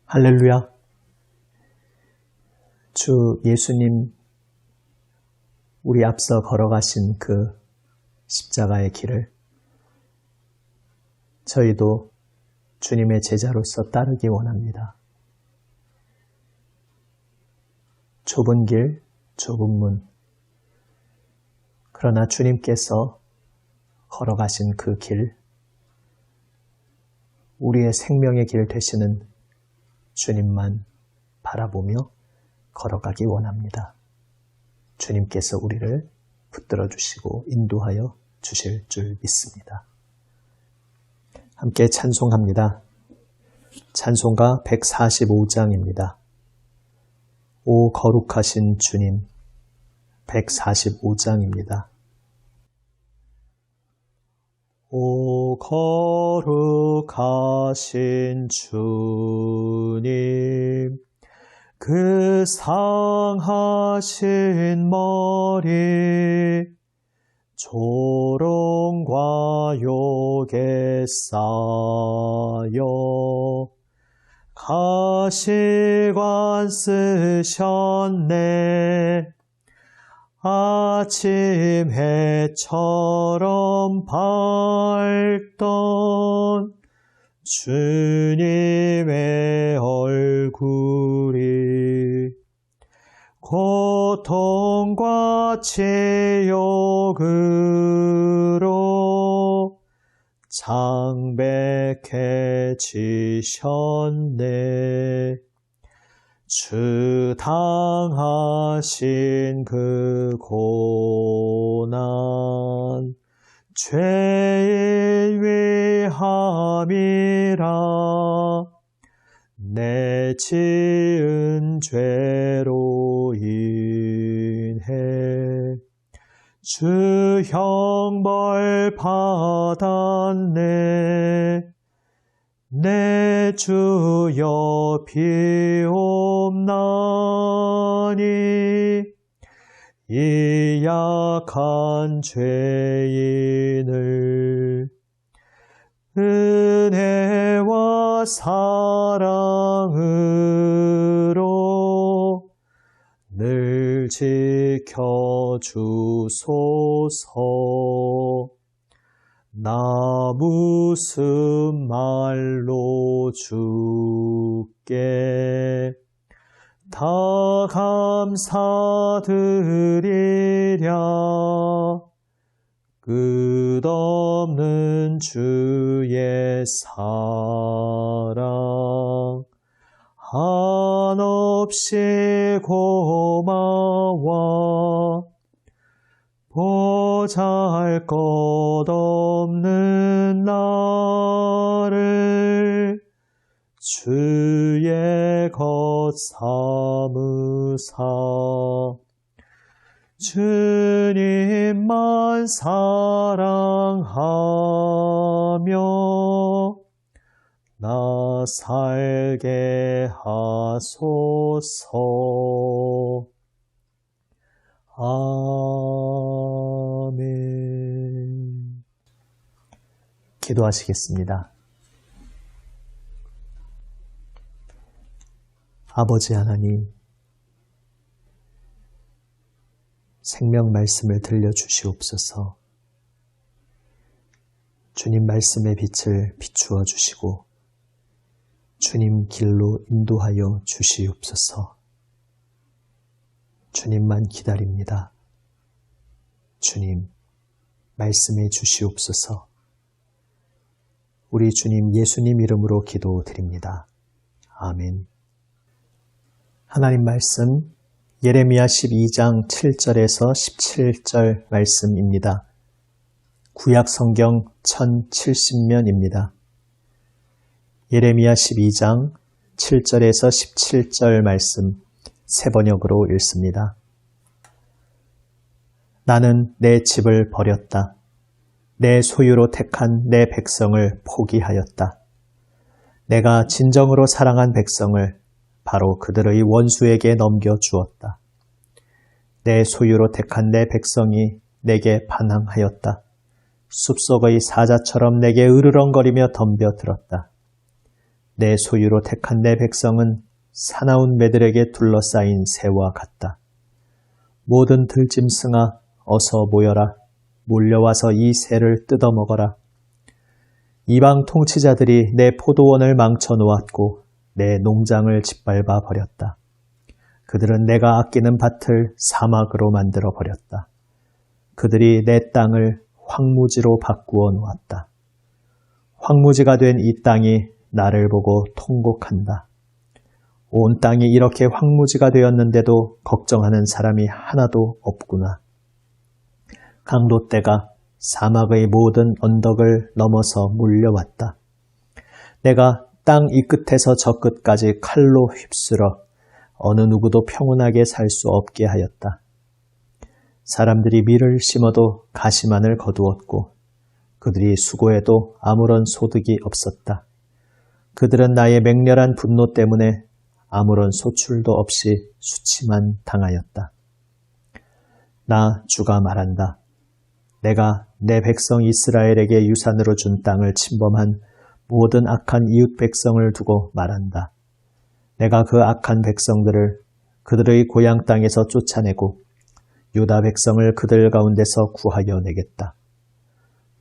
할렐루야. 주 예수님 우리 앞서 걸어가신 그 십자가의 길을 저희도 주님의 제자로서 따르기 원합니다. 좁은 길, 좁은 문. 그러나 주님께서 걸어가신 그 길, 우리의 생명의 길 되시는 주님만 바라보며 걸어가기 원합니다. 주님께서 우리를 붙들어 주시고 인도하여 주실 줄 믿습니다. 함께 찬송합니다. 찬송가 145장입니다. 오 거룩하신 주님, 145장입니다. 오 거룩하신 주님, 그 상하신 머리 조롱과 욕에 쌓여 가시관 쓰셨네. 아침 해처럼 밝던 주님의 얼굴이 고통과 치욕으로 창백해지셨네. 주 당하신 그 고난 죄인 위함이라 내 지은 죄로 인해 주 형벌 받았네. 내 주여 비옵나니 이 약한 죄인을 은혜와 사랑으로 늘 지켜주소서. 나 무슨 말로 주께 다 감사드리랴. 끝없는 주의 사랑 한없이 고마워. 보잘것없는 나를 주의 것 삼으사 주님만 사랑하며 나 살게 하소서. 아멘. 기도하시겠습니다. 아버지 하나님, 생명 말씀을 들려주시옵소서. 주님 말씀의 빛을 비추어 주시고 주님 길로 인도하여 주시옵소서. 주님만 기다립니다. 주님, 말씀해 주시옵소서. 우리 주님 예수님 이름으로 기도드립니다. 아멘. 하나님 말씀 예레미야 12장 7절에서 17절 말씀입니다. 구약 성경 1070면입니다. 예레미야 12장 7절에서 17절 말씀 새 번역으로 읽습니다. 나는 내 집을 버렸다. 내 소유로 택한 내 백성을 포기하였다. 내가 진정으로 사랑한 백성을 바로 그들의 원수에게 넘겨주었다. 내 소유로 택한 내 백성이 내게 반항하였다. 숲속의 사자처럼 내게 으르렁거리며 덤벼들었다. 내 소유로 택한 내 백성은 사나운 매들에게 둘러싸인 새와 같다. 모든 들짐승아 어서 모여라. 몰려와서 이 새를 뜯어먹어라. 이방 통치자들이 내 포도원을 망쳐놓았고 내 농장을 짓밟아 버렸다. 그들은 내가 아끼는 밭을 사막으로 만들어 버렸다. 그들이 내 땅을 황무지로 바꾸어 놓았다. 황무지가 된 이 땅이 나를 보고 통곡한다. 온 땅이 이렇게 황무지가 되었는데도 걱정하는 사람이 하나도 없구나. 강도떼가 사막의 모든 언덕을 넘어서 몰려왔다. 내가 땅 이 끝에서 저 끝까지 칼로 휩쓸어 어느 누구도 평온하게 살 수 없게 하였다. 사람들이 밀을 심어도 가시만을 거두었고 그들이 수고해도 아무런 소득이 없었다. 그들은 나의 맹렬한 분노 때문에 아무런 소출도 없이 수치만 당하였다. 나 주가 말한다. 내가 내 백성 이스라엘에게 유산으로 준 땅을 침범한 모든 악한 이웃 백성을 두고 말한다. 내가 그 악한 백성들을 그들의 고향 땅에서 쫓아내고 유다 백성을 그들 가운데서 구하여 내겠다.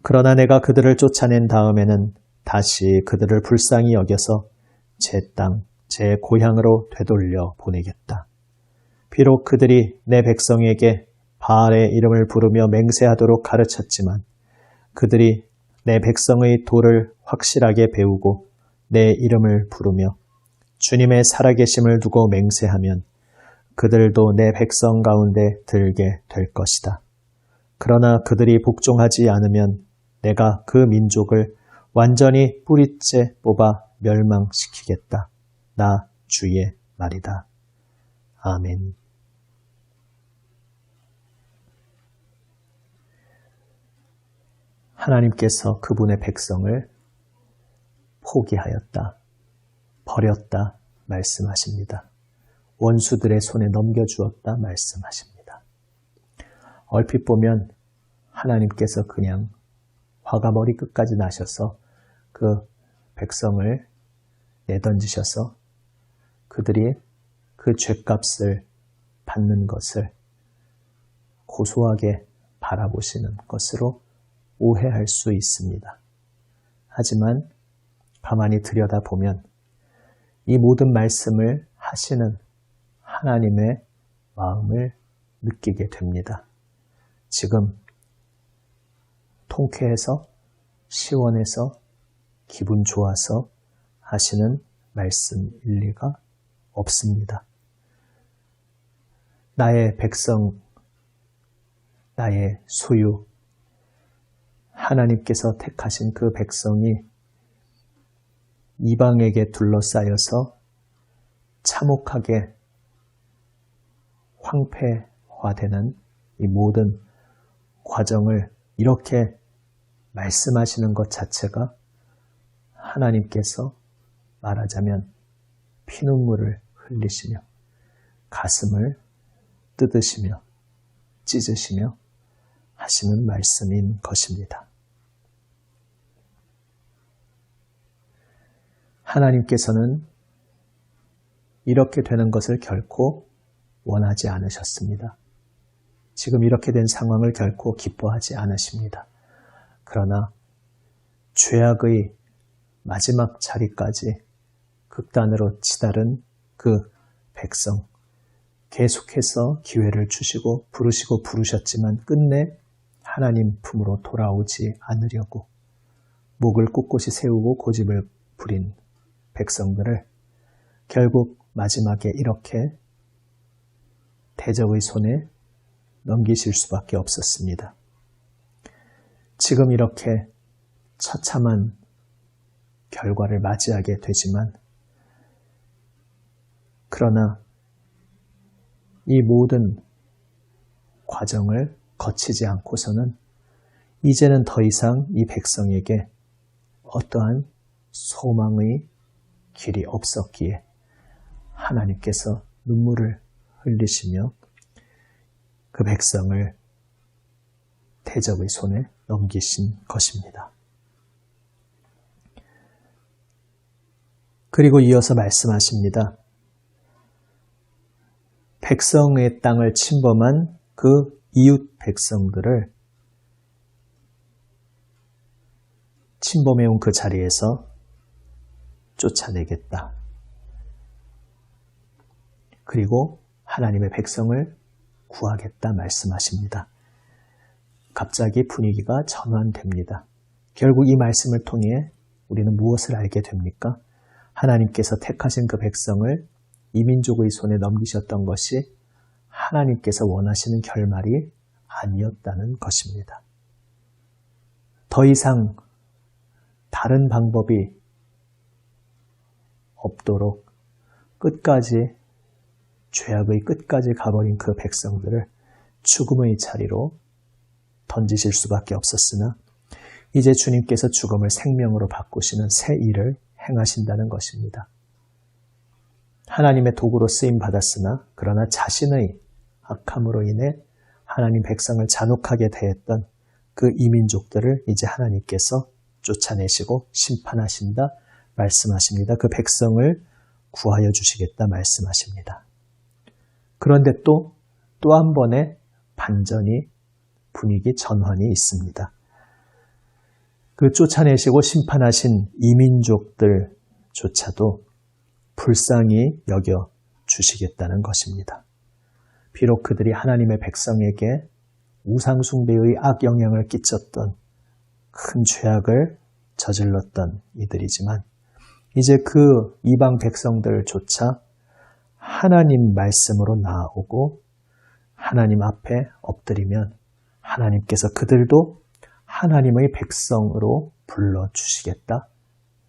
그러나 내가 그들을 쫓아낸 다음에는 다시 그들을 불쌍히 여겨서 제 땅, 제 고향으로 되돌려 보내겠다. 비록 그들이 내 백성에게 바알의 이름을 부르며 맹세하도록 가르쳤지만 그들이 내 백성의 도를 확실하게 배우고 내 이름을 부르며 주님의 살아계심을 두고 맹세하면 그들도 내 백성 가운데 들게 될 것이다. 그러나 그들이 복종하지 않으면 내가 그 민족을 완전히 뿌리째 뽑아 멸망시키겠다. 나 주의 말이다. 아멘. 하나님께서 그분의 백성을 포기하였다, 버렸다 말씀하십니다. 원수들의 손에 넘겨주었다 말씀하십니다. 얼핏 보면 하나님께서 그냥 화가 머리끝까지 나셔서 그 백성을 내던지셔서 그들이 그 죗값을 받는 것을 고소하게 바라보시는 것으로 오해할 수 있습니다. 하지만 가만히 들여다보면 이 모든 말씀을 하시는 하나님의 마음을 느끼게 됩니다. 지금 통쾌해서 시원해서 기분 좋아서 하시는 말씀일 리가 없습니다. 나의 백성, 나의 소유, 하나님께서 택하신 그 백성이 이방에게 둘러싸여서 참혹하게 황폐화되는 이 모든 과정을 이렇게 말씀하시는 것 자체가 하나님께서 말하자면 피눈물을 흘리시며 가슴을 뜯으시며 찢으시며 하시는 말씀인 것입니다. 하나님께서는 이렇게 되는 것을 결코 원하지 않으셨습니다. 지금 이렇게 된 상황을 결코 기뻐하지 않으십니다. 그러나 죄악의 마지막 자리까지 극단으로 치달은 그 백성, 계속해서 기회를 주시고 부르셨지만 끝내 하나님 품으로 돌아오지 않으려고 목을 꿋꿋이 세우고 고집을 부린 백성들을 결국 마지막에 이렇게 대적의 손에 넘기실 수밖에 없었습니다. 지금 이렇게 처참한 결과를 맞이하게 되지만 그러나 이 모든 과정을 거치지 않고서는 이제는 더 이상 이 백성에게 어떠한 소망의 길이 없었기에 하나님께서 눈물을 흘리시며 그 백성을 대적의 손에 넘기신 것입니다. 그리고 이어서 말씀하십니다. 백성의 땅을 침범한 그 이웃 백성들을 침범해온 그 자리에서 쫓아내겠다. 그리고 하나님의 백성을 구하겠다 말씀하십니다. 갑자기 분위기가 전환됩니다. 결국 이 말씀을 통해 우리는 무엇을 알게 됩니까? 하나님께서 택하신 그 백성을 이민족의 손에 넘기셨던 것이 하나님께서 원하시는 결말이 아니었다는 것입니다. 더 이상 다른 방법이 없도록 끝까지 죄악의 끝까지 가버린 그 백성들을 죽음의 자리로 던지실 수밖에 없었으나 이제 주님께서 죽음을 생명으로 바꾸시는 새 일을 행하신다는 것입니다. 하나님의 도구로 쓰임 받았으나 그러나 자신의 악함으로 인해 하나님 백성을 잔혹하게 대했던 그 이민족들을 이제 하나님께서 쫓아내시고 심판하신다 말씀하십니다. 그 백성을 구하여 주시겠다 말씀하십니다. 그런데 또 한 번의 반전이 분위기 전환이 있습니다. 그 쫓아내시고 심판하신 이민족들조차도 불쌍히 여겨 주시겠다는 것입니다. 비록 그들이 하나님의 백성에게 우상숭배의 악영향을 끼쳤던 큰 죄악을 저질렀던 이들이지만 이제 그 이방 백성들조차 하나님 말씀으로 나아오고 하나님 앞에 엎드리면 하나님께서 그들도 하나님의 백성으로 불러주시겠다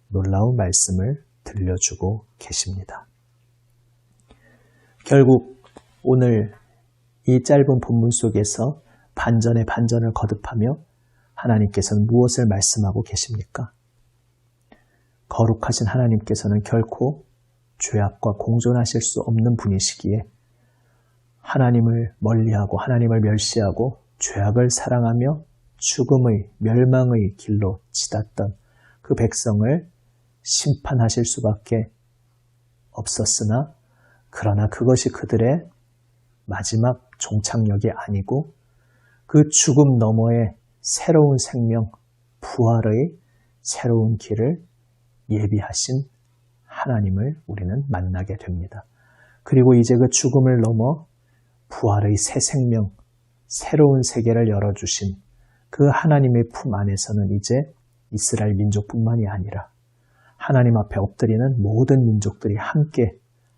놀라운 말씀을 들려주고 계십니다. 결국 오늘 이 짧은 본문 속에서 반전의 반전을 거듭하며 하나님께서는 무엇을 말씀하고 계십니까? 거룩하신 하나님께서는 결코 죄악과 공존하실 수 없는 분이시기에 하나님을 멀리하고 하나님을 멸시하고 죄악을 사랑하며 죽음의 멸망의 길로 치닫던 그 백성을 심판하실 수밖에 없었으나 그러나 그것이 그들의 마지막 종착역이 아니고 그 죽음 너머의 새로운 생명, 부활의 새로운 길을 예비하신 하나님을 우리는 만나게 됩니다. 그리고 이제 그 죽음을 넘어 부활의 새 생명, 새로운 세계를 열어주신 그 하나님의 품 안에서는 이제 이스라엘 민족뿐만이 아니라 하나님 앞에 엎드리는 모든 민족들이 함께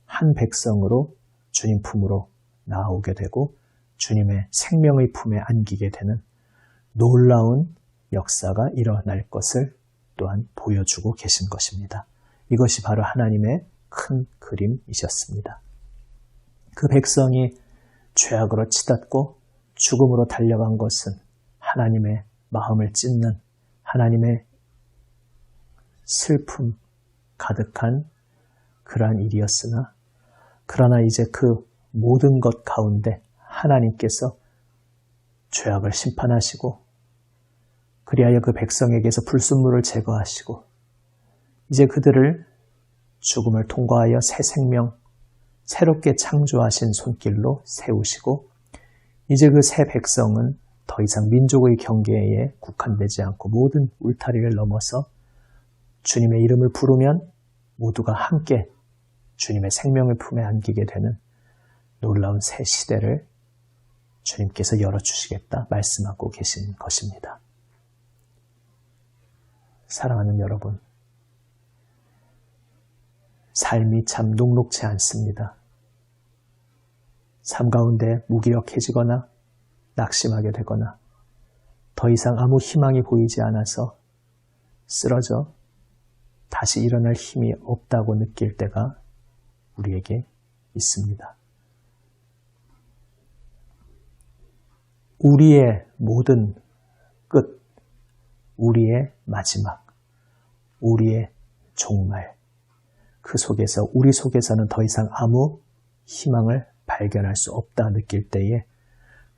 한 백성으로 주님 품으로 나아오게 되고 주님의 생명의 품에 안기게 되는 놀라운 역사가 일어날 것을 또한 보여주고 계신 것입니다. 이것이 바로 하나님의 큰 그림이셨습니다. 그 백성이 죄악으로 치닫고 죽음으로 달려간 것은 하나님의 마음을 찢는 하나님의 슬픔 가득한 그러한 일이었으나 그러나 이제 그 모든 것 가운데 하나님께서 죄악을 심판하시고 그리하여 그 백성에게서 불순물을 제거하시고 이제 그들을 죽음을 통과하여 새 생명, 새롭게 창조하신 손길로 세우시고 이제 그 새 백성은 더 이상 민족의 경계에 국한되지 않고 모든 울타리를 넘어서 주님의 이름을 부르면 모두가 함께 주님의 생명을 품에 안기게 되는 놀라운 새 시대를 주님께서 열어주시겠다 말씀하고 계신 것입니다. 사랑하는 여러분, 삶이 참 녹록지 않습니다. 삶 가운데 무기력해지거나 낙심하게 되거나 더 이상 아무 희망이 보이지 않아서 쓰러져 다시 일어날 힘이 없다고 느낄 때가 우리에게 있습니다. 우리의 모든 끝, 우리의 마지막, 우리의 종말, 그 속에서 우리 속에서는 더 이상 아무 희망을 발견할 수 없다 느낄 때에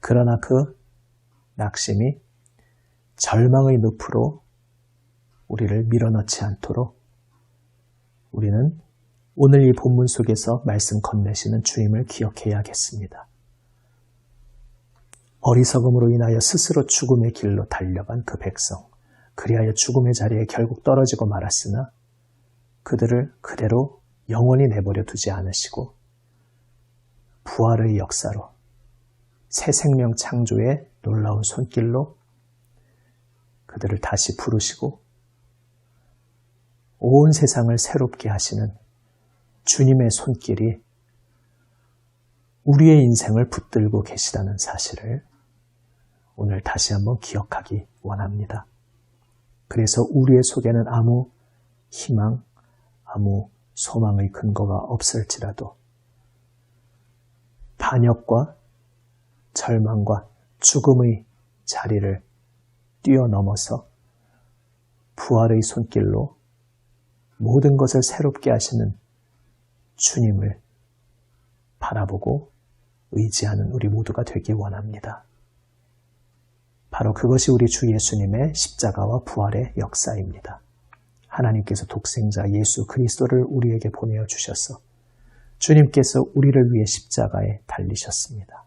그러나 그 낙심이 절망의 늪으로 우리를 밀어넣지 않도록 우리는 오늘 이 본문 속에서 말씀 건네시는 주님을 기억해야겠습니다. 어리석음으로 인하여 스스로 죽음의 길로 달려간 그 백성, 그리하여 죽음의 자리에 결국 떨어지고 말았으나 그들을 그대로 영원히 내버려 두지 않으시고 부활의 역사로 새 생명 창조의 놀라운 손길로 그들을 다시 부르시고 온 세상을 새롭게 하시는 주님의 손길이 우리의 인생을 붙들고 계시다는 사실을 오늘 다시 한번 기억하기 원합니다. 그래서 우리의 속에는 아무 희망, 아무 소망의 근거가 없을지라도 반역과 절망과 죽음의 자리를 뛰어넘어서 부활의 손길로 모든 것을 새롭게 하시는 주님을 바라보고 의지하는 우리 모두가 되기 원합니다. 바로 그것이 우리 주 예수님의 십자가와 부활의 역사입니다. 하나님께서 독생자 예수 그리스도를 우리에게 보내어 주셔서 주님께서 우리를 위해 십자가에 달리셨습니다.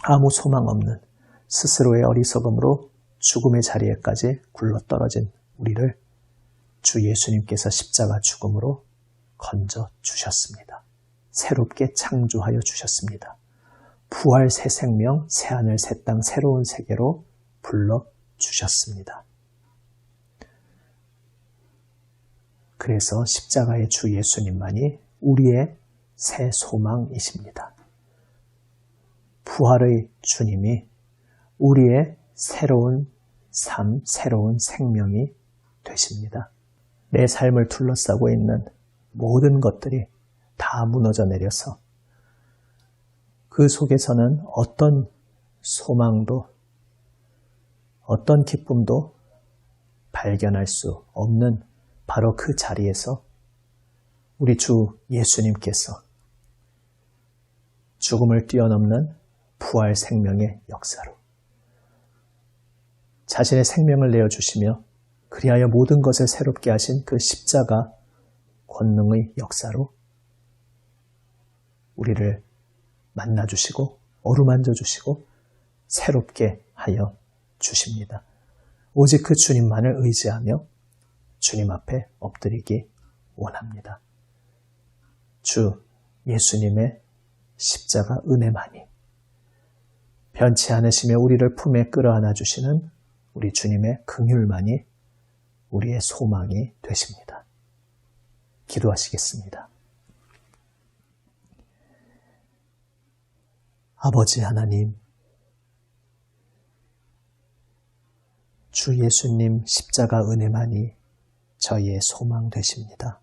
아무 소망 없는 스스로의 어리석음으로 죽음의 자리에까지 굴러떨어진 우리를 주 예수님께서 십자가 죽음으로 건져 주셨습니다. 새롭게 창조하여 주셨습니다. 부활 새 생명, 새 하늘, 새 땅, 새로운 세계로 불러 주셨습니다. 그래서 십자가의 주 예수님만이 우리의 새 소망이십니다. 부활의 주님이 우리의 새로운 삶, 새로운 생명이 되십니다. 내 삶을 둘러싸고 있는 모든 것들이 다 무너져 내려서 그 속에서는 어떤 소망도 어떤 기쁨도 발견할 수 없는 바로 그 자리에서 우리 주 예수님께서 죽음을 뛰어넘는 부활 생명의 역사로 자신의 생명을 내어주시며 그리하여 모든 것을 새롭게 하신 그 십자가 권능의 역사로 우리를 만나주시고 어루만져 주시고 새롭게 하여 주십니다. 오직 그 주님만을 의지하며 주님 앞에 엎드리기 원합니다. 주 예수님의 십자가 은혜만이 변치 않으시며 우리를 품에 끌어안아 주시는 우리 주님의 긍휼만이 우리의 소망이 되십니다. 기도하시겠습니다. 아버지 하나님, 주 예수님 십자가 은혜만이 저희의 소망 되십니다.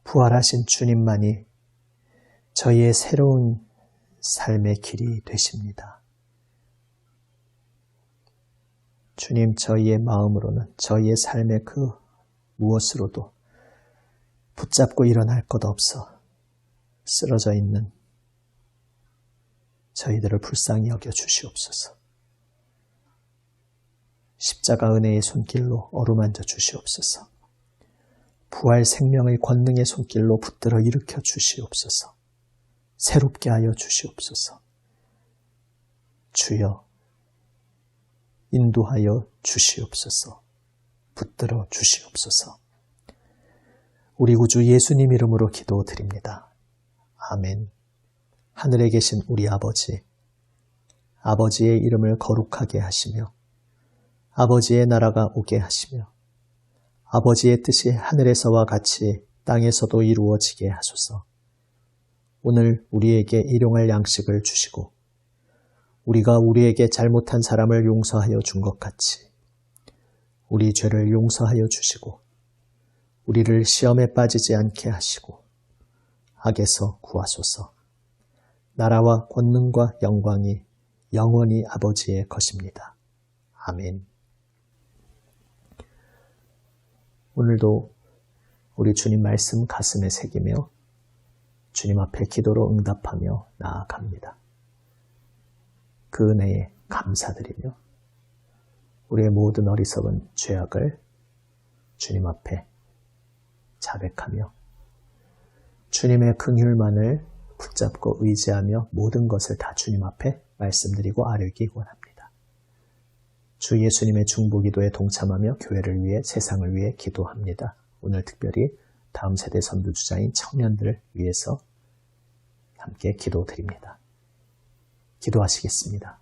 부활하신 주님만이 저희의 새로운 삶의 길이 되십니다. 주님, 저희의 마음으로는 저희의 삶의 그 무엇으로도 붙잡고 일어날 것 없어 쓰러져 있는 저희들을 불쌍히 여겨 주시옵소서. 십자가 은혜의 손길로 어루만져 주시옵소서. 부활 생명의 권능의 손길로 붙들어 일으켜 주시옵소서. 새롭게 하여 주시옵소서. 주여, 인도하여 주시옵소서. 붙들어 주시옵소서. 우리 구주 예수님 이름으로 기도드립니다. 아멘. 하늘에 계신 우리 아버지, 아버지의 이름을 거룩하게 하시며 아버지의 나라가 오게 하시며 아버지의 뜻이 하늘에서와 같이 땅에서도 이루어지게 하소서. 오늘 우리에게 일용할 양식을 주시고 우리가 우리에게 잘못한 사람을 용서하여 준 것 같이 우리 죄를 용서하여 주시고 우리를 시험에 빠지지 않게 하시고 악에서 구하소서. 나라와 권능과 영광이 영원히 아버지의 것입니다. 아멘. 오늘도 우리 주님 말씀 가슴에 새기며 주님 앞에 기도로 응답하며 나아갑니다. 그 은혜에 감사드리며 우리의 모든 어리석은 죄악을 주님 앞에 자백하며 주님의 긍휼만을 붙잡고 의지하며 모든 것을 다 주님 앞에 말씀드리고 아뢰기 원합니다. 주 예수님의 중보기도에 동참하며 교회를 위해 세상을 위해 기도합니다. 오늘 특별히 다음 세대 선두주자인 청년들을 위해서 함께 기도드립니다. 기도하시겠습니다.